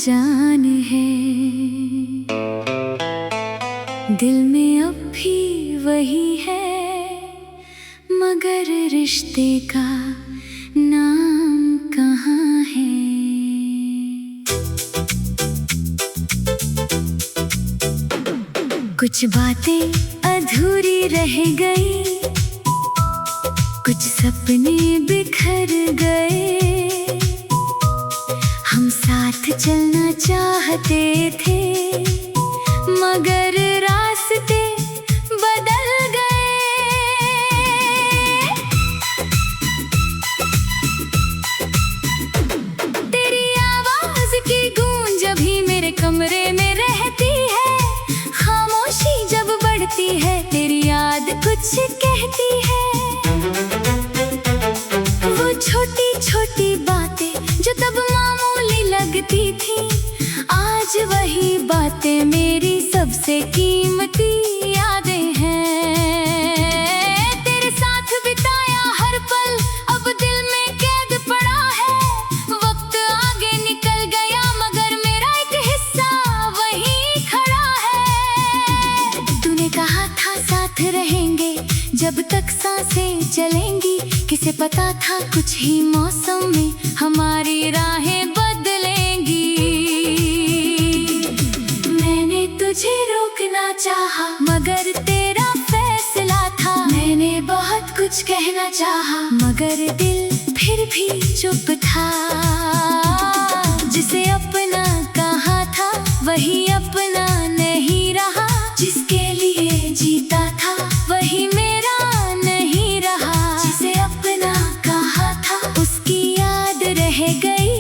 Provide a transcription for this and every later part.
जान है। दिल में अब भी वही है, मगर रिश्ते का नाम कहाँ है। कुछ बातें अधूरी रह गई, कुछ सपने बिखर गए। हम साथ चलना चाहते थे, मगर रास्ते बदल गए। तेरी आवाज की गूंज अभी मेरे कमरे में रहती है, खामोशी जब बढ़ती है तेरी याद कुछ कहती है। वो छोटी छोटी बातें जो तब मामूली लगती थी, आज वही बातें मेरी सबसे कीमती यादें हैं। तेरे साथ बिताया हर पल अब दिल में कैद पड़ा है। वक्त आगे निकल गया मगर मेरा एक हिस्सा वहीं खड़ा है। तूने कहा था साथ रहेंगे जब तक सांसें चलेंगी, किसे पता था कुछ ही मौसम में हमारी राहें बदलेंगी। मैंने तुझे रोकना चाहा मगर तेरा फैसला था, मैंने बहुत कुछ कहना चाहा मगर दिल फिर भी चुप था। जिसे अपना कहा था वही अपना नहीं रहा, जिसके लिए जीता था वही मेरा नहीं रहा। जिसे अपना कहा था उसकी याद रह गई,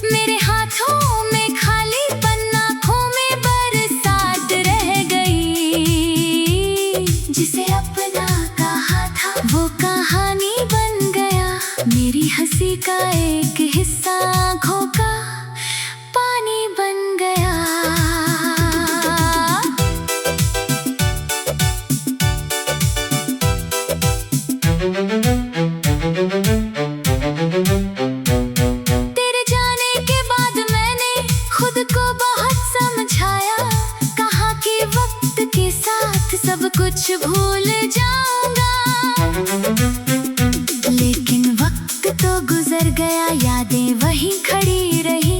मेरे हाथों में खाली पन्ना, आँखों में बरसात रह गई। जिसे अपना कहा था वो कहानी बन गया, मेरी हंसी का एक हिस्सा आँखों का पानी बन गया। तेरे जाने के बाद मैंने खुद को बहुत समझाया, कहा कि वक्त के साथ सब कुछ भूल जाऊंगा। लेकिन वक्त तो गुजर गया, यादें वहीं खड़ी रही।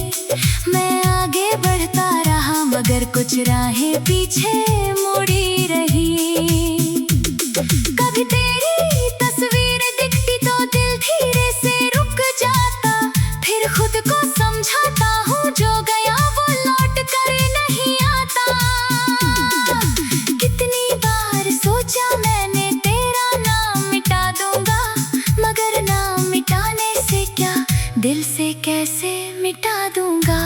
मैं आगे बढ़ता रहा मगर कुछ राहें पीछे मुड़ी रही। कभी तेरी तस्वीर दिखती तो दिल धीरे से रुक जाता, फिर खुद को समझाता हूँ जो गया वो लौट कर नहीं आता। कितनी बार सोचा मैंने तेरा नाम मिटा दूंगा, मगर नाम मिटाने से क्या दिल से कैसे मिटा दूंगा।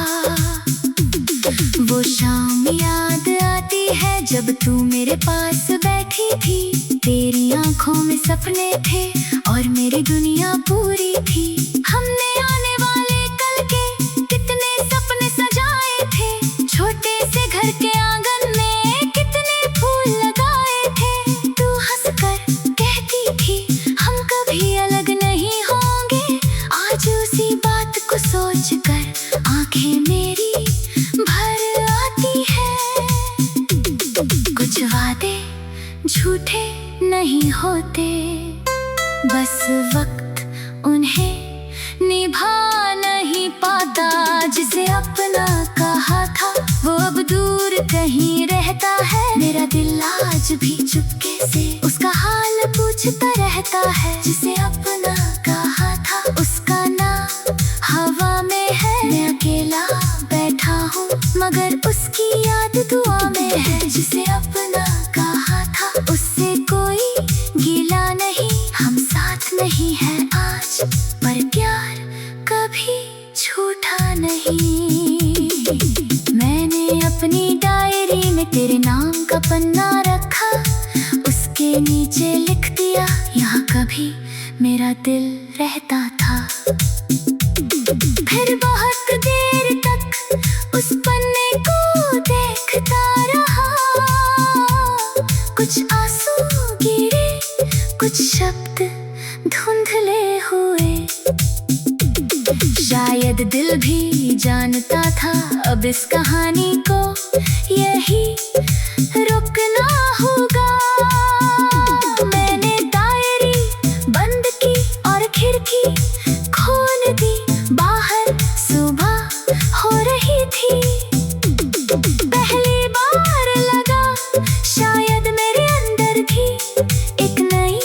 वो शाम याद आती है जब तू मेरे पास बैठी थी, तेरी आंखों में सपने थे और मेरी दुनिया पूरी थी। हमने आने वाले कल के कितने सपने सजाए थे, छोटे से घर के आंगन में कितने फूल लगाए थे। तू हंसकर कहती थी हम कभी अलग नहीं होंगे, आज उसी बात को सोचकर आंखें मेरी भर आती है। कुछ वादे झूठे नहीं होते, बस वक्त उन्हें निभा नहीं पाता। जिसे अपना कहा था वो अब दूर कहीं रहता है, मेरा दिल आज भी चुपके से उसका हाल पूछता रहता है। जिसे अपना कहा था उसका नाम हवा में है, मैं अकेला बैठा हूँ मगर उसकी याद दुआ में है। जिसे अपना कहा था उससे कोई गिला नहीं, हम साथ नहीं है आज पर प्यार कभी झूठा नहीं। मैंने अपनी डायरी में तेरे नाम का पन्ना रखा, उसके नीचे लिख दिया यहाँ कभी मेरा दिल रहता था। फिर बहुत देर तक उस पन्ने को देखता रहा, कुछ आंसू गिरे कुछ शब्द धुंधले हुए। शायद शायद दिल भी जानता था अब इस कहानी को यही रुकना होगा। मैंने डायरी बंद की और खिड़की खोल दी, बाहर सुबह हो रही थी। पहली बार लगा शायद मेरे अंदर भी एक नई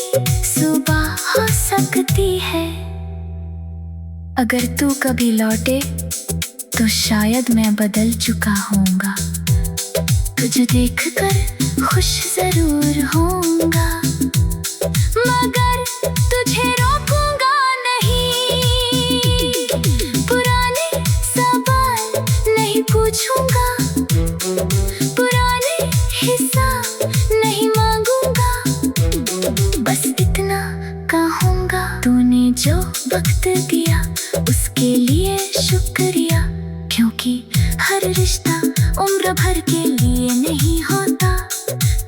सुबह हो सकती है। अगर तू कभी लौटे तो शायद मैं बदल चुका होऊंगा, तुझे देखकर खुश जरूर होऊंगा, मगर तुझे रोकूंगा नहीं। पुराने सवाल नहीं पूछूंगा, पुराने हिसाब नहीं मांगूंगा, बस इतना कहूंगा तूने जो वक्त दिया उसके लिए शुक्रिया। क्योंकि हर रिश्ता उम्र भर के लिए नहीं होता,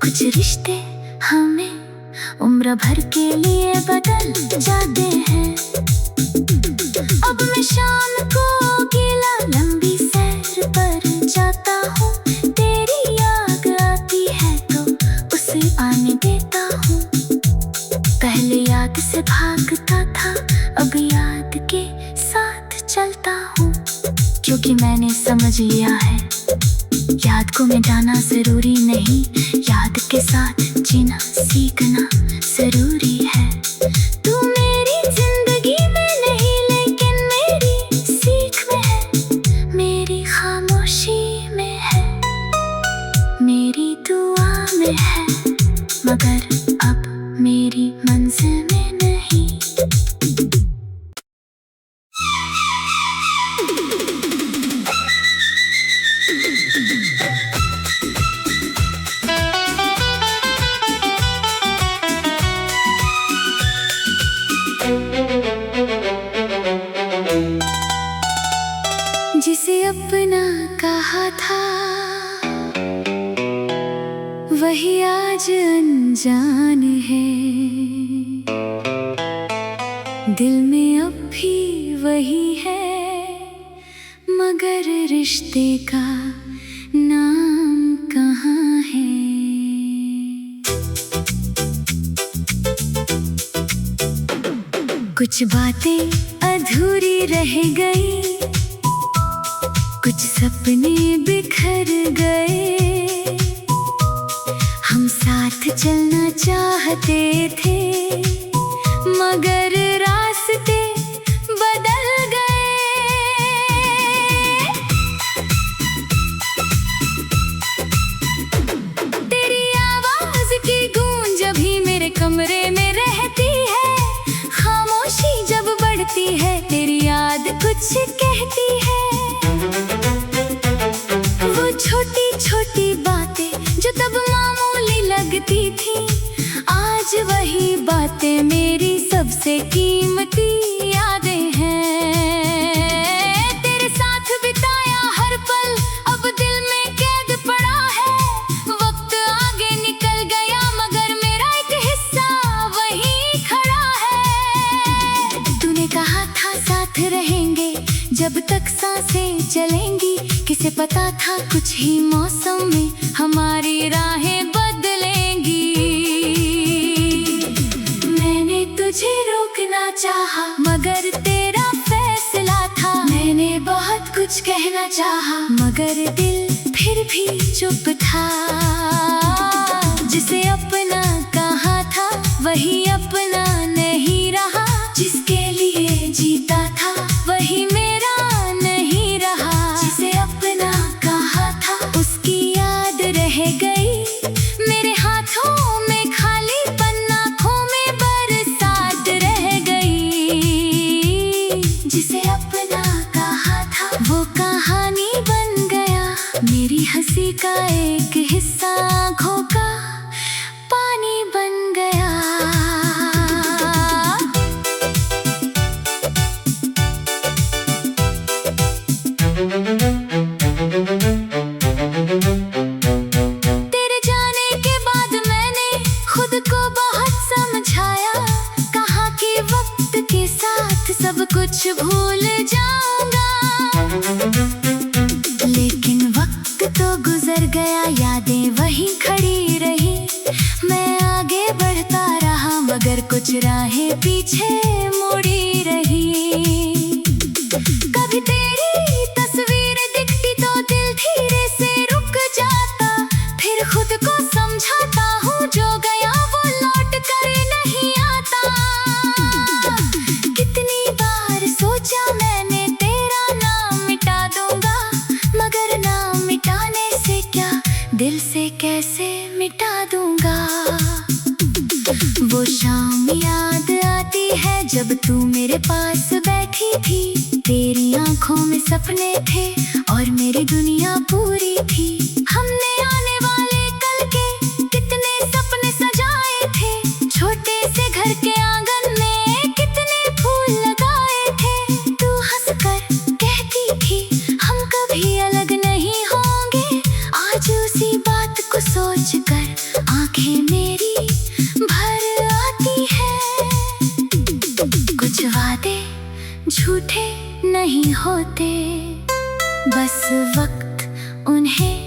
कुछ रिश्ते हमें उम्र भर के लिए बदल जाते हैं। अब मैं शाम को अकेला लंबी सैर पर जाता हूँ, तेरी याद आती है तो उसे आने देता हूँ। पहले याद से भागता था, अब याद के साथ चलता हूँ, क्योंकि मैंने समझ लिया है याद को मिटाना जरूरी नहीं, याद के साथ जीना सीखना जरूरी है। तू मेरी जिंदगी में नहीं लेकिन मेरी सीख में है, मेरी खामोशी में है, मेरी दुआ में है, मगर अब मेरी मंजिल में नहीं। जिसे अपना कहा था वही आज अनजान है, दिल में अब भी वही है, मगर रिश्ते का नाम कहाँ है। कुछ बातें अधूरी रह गई, कुछ सपने बिखर गए। हम साथ चलना चाहते थे मगर रास्ते बदल गए। तेरी आवाज की गूंज अभी मेरे कमरे में रहती है, खामोशी जब बढ़ती है तेरी याद कुछ कहती है। वो छोटी छोटी बातें जो तब मामूली लगती थी, आज वही बातें मेरी सबसे कीमती यादें हैं। तेरे साथ बिताया हर पल अब दिल में कैद पड़ा है, वक्त आगे निकल गया मगर मेरा एक हिस्सा वहीं खड़ा है। तूने कहा था साथ रहेंगे जब तक सांसें चलेंगी, किसे पता था कुछ ही मौसम में हमारी राहें बदलेंगी। मैंने तुझे रोकना चाहा मगर तेरा फैसला था, मैंने बहुत कुछ कहना चाहा मगर दिल फिर भी चुप था। जिसे अपना कहा था वही अपना नहीं रहा, जिसके लिए जीता था वही मेरा नहीं रहा। जिसे अपना कहा था उसकी याद रह गई, मेरे हाथों में खाली पन्ना आँखों में बरसात रह गई। जिसे अपना कहा था वो कहानी बन गया, मेरी हंसी का एक हिस्सा आँखों का पानी बन गया। तेरे जाने के बाद मैंने खुद को बहुत समझाया, कहा कि वक्त के साथ सब कुछ भूल जाऊंगा। आज राहें पीछे मुड़ी रही। कभी तेरी तस्वीर दिखती तो दिल धीरे से रुक जाता, फिर खुद को समझाता हूँ जो गया वो लौट कर नहीं आता। कितनी बार सोचा मैंने तेरा नाम मिटा दूंगा, मगर नाम मिटाने से क्या दिल से कैसे मिटा दूंगा। वो शाम याद आती है जब तू मेरे पास बैठी थी, तेरी आंखों में सपने थे और मेरी दुनिया पूरी थी। हमने आने वाले कल के कितने सपने सजाए थे, छोटे से घर के आंगन में कितने फूल लगाए थे। तू हंसकर कहती थी हम कभी अलग नहीं होंगे, आज उसी बात को सोचकर आंखें मेरी भर आती है। कुछ वादे झूठे नहीं होते, बस वक्त उन्हें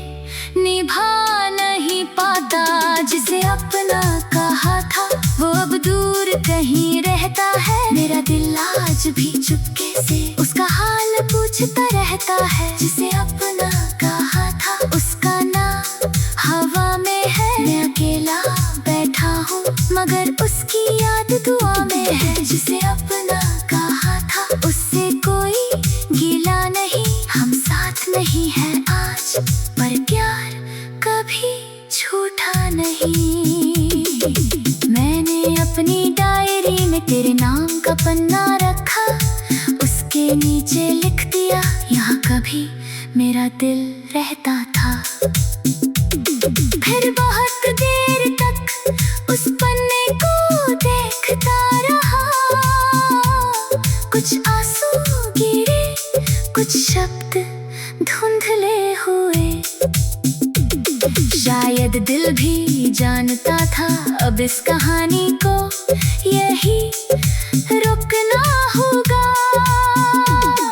निभा नहीं पाता। जिसे अपना कहा था वो अब दूर कहीं रहता है, मेरा दिल आज भी चुपके से उसका हाल पूछता रहता है। जिसे अपना कहा था उसका नाम हवा में है, मैं अकेला बैठा हूँ मगर उसकी याद दुआ में है। जिसे अपना कहा था उससे कोई गिला नहीं, हम साथ नहीं है आज पर प्यार कभी झूठा नहीं। मैंने अपनी डायरी में तेरे नाम का पन्ना रखा, उसके नीचे लिख दिया यहाँ कभी मेरा दिल रहता था। फिर बहुत देर तक उस पन्ने को देखता रहा, कुछ आंसू गिरे कुछ शब्द धुंधले हुए। शायद दिल भी जानता था अब इस कहानी को यही रुकना होगा।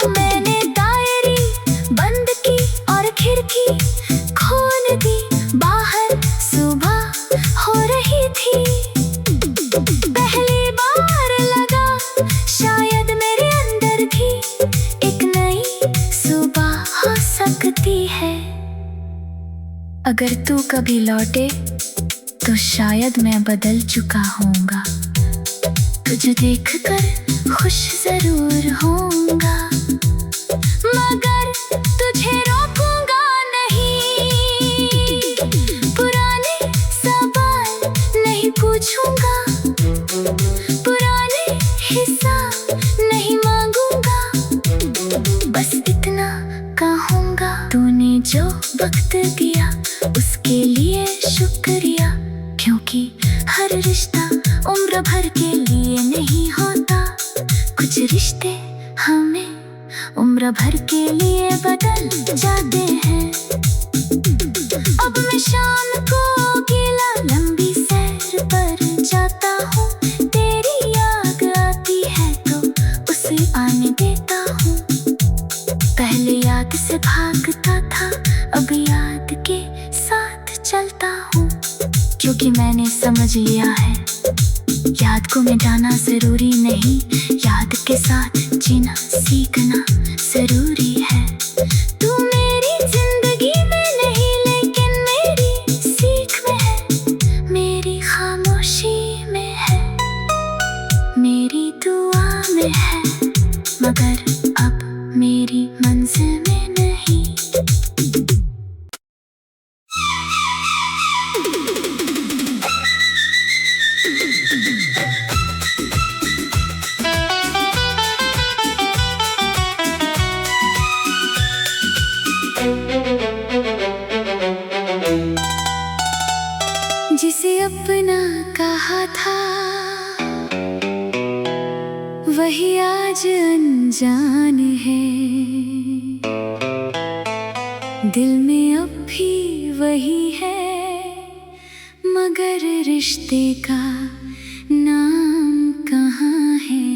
मैंने डायरी बंद की और खिड़की खोल दी, बाहर सुबह हो रही थी। पहली बार लगा शायद मेरे अंदर भी एक नई सुबह हो सकती है। अगर तू कभी लौटे तो शायद मैं बदल चुका होऊंगा, तुझे देखकर खुश जरूर होऊंगा, मगर तुझे रोकूंगा नहीं। पुराने सवाल नहीं पूछूंगा, पुराने हिसाब नहीं मांगूंगा, बस इतना कहूंगा तूने जो वक्त दिया उसके लिए शुक्रिया। क्योंकि हर रिश्ता उम्र भर के लिए नहीं होता, कुछ रिश्ते हमें उम्र भर के लिए बदल जाते हैं। अब मैं शाम को अकेला लंबी सैर पर जाता हूँ, तेरी याद आती है तो उसे आने देता हूँ। पहले याद से भागता था अब याद के साथ चलता हूँ, क्योंकि मैंने समझ लिया है याद को मिटाना जरूरी नहीं, याद के साथ जीना सीखना जरूरी है। तू मेरी जिंदगी में नहीं लेकिन मेरी सीख में है, मेरी खामोशी में है, मेरी दुआ में है, मगर अब मेरी मंजिल में नहीं। जिसे अपना कहा था वही आज अनजान है, दिल में अब भी वही है, मगर रिश्ते का नाम कहाँ है।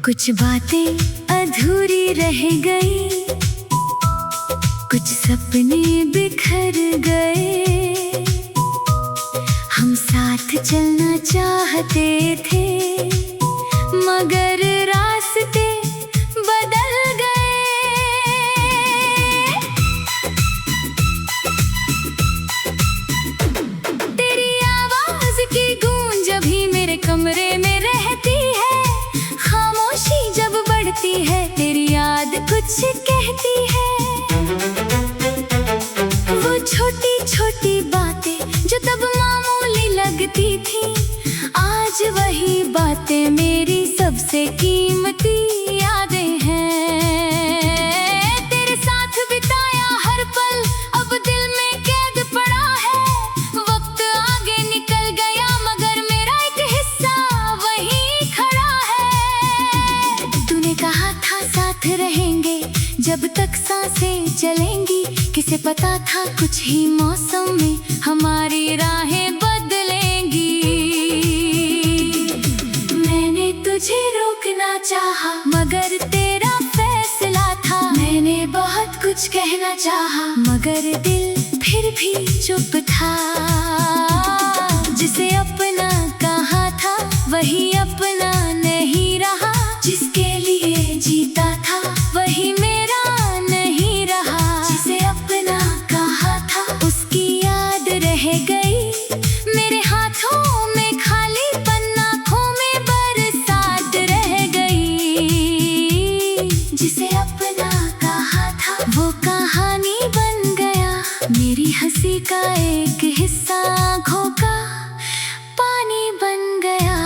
कुछ बातें अधूरी रह गई, कुछ सपने बिखर गए, साथ चलना चाहते थे, मगर रास्ते बदल गए। तेरी आवाज की गूंज अभी मेरे कमरे में रहती है, खामोशी जब बढ़ती है तेरी याद कुछ कहती है। वो छोटी छोटी बातें जो तब मामूली लगती थी, आज वही बातें मेरी सबसे कीमती यादें हैं। तेरे साथ बिताया हर पल अब दिल में कैद पड़ा है, वक्त आगे निकल गया मगर मेरा एक हिस्सा वहीं खड़ा है। तूने कहा था साथ रहेंगे जब तक सांसें चलेंगी, किसे पता था कुछ ही मौसम में हमारी राहें बदलेंगी। मैंने तुझे रोकना चाहा मगर तेरा फैसला था, मैंने बहुत कुछ कहना चाहा मगर दिल फिर भी चुप था। जिसे अपना कहा था वही अपना नहीं रहा, जिसके लिए जीता था वही मेरा नहीं रहा। जिसे अपना कहा था उसकी याद रह गई, मेरे हाथों में खाली पन्ना, आँखों में बरसात रह गई। जिसे अपना कहा था वो कहानी बन गया, मेरी हंसी का एक हिस्सा आँखों का पानी बन गया।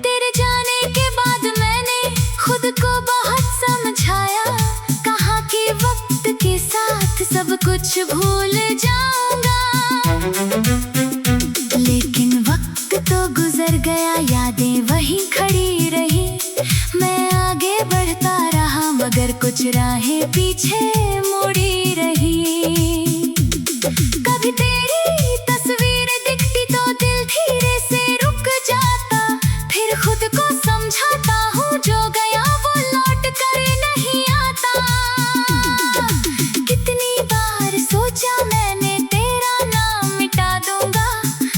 तेरे जाने के बाद मैंने खुद को बहुत समझाया, कहा कि वक्त के साथ सब कुछ भूल जाऊंगा। लेकिन वक्त तो गुजर गया, यादें वहीं खड़ी रही। मैं आगे बढ़ता रहा मगर कुछ राहें पीछे मुड़ी रही। कभी तेरी तस्वीर दिखती तो दिल धीरे से रुक जाता, फिर खुद को समझाता हूँ जो गया वो लौट कर नहीं आता। कितनी बार सोचा मैंने तेरा नाम मिटा दूंगा,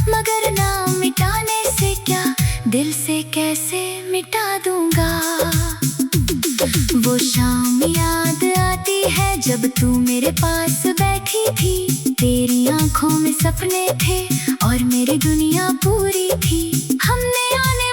मगर नाम मिटाने से क्या दिल से कैसे मिटा दूंगा। वो शाम याद आती है जब तू मेरे पास बैठी थी, तेरी आंखों में सपने थे और मेरी दुनिया पूरी थी। हमने आने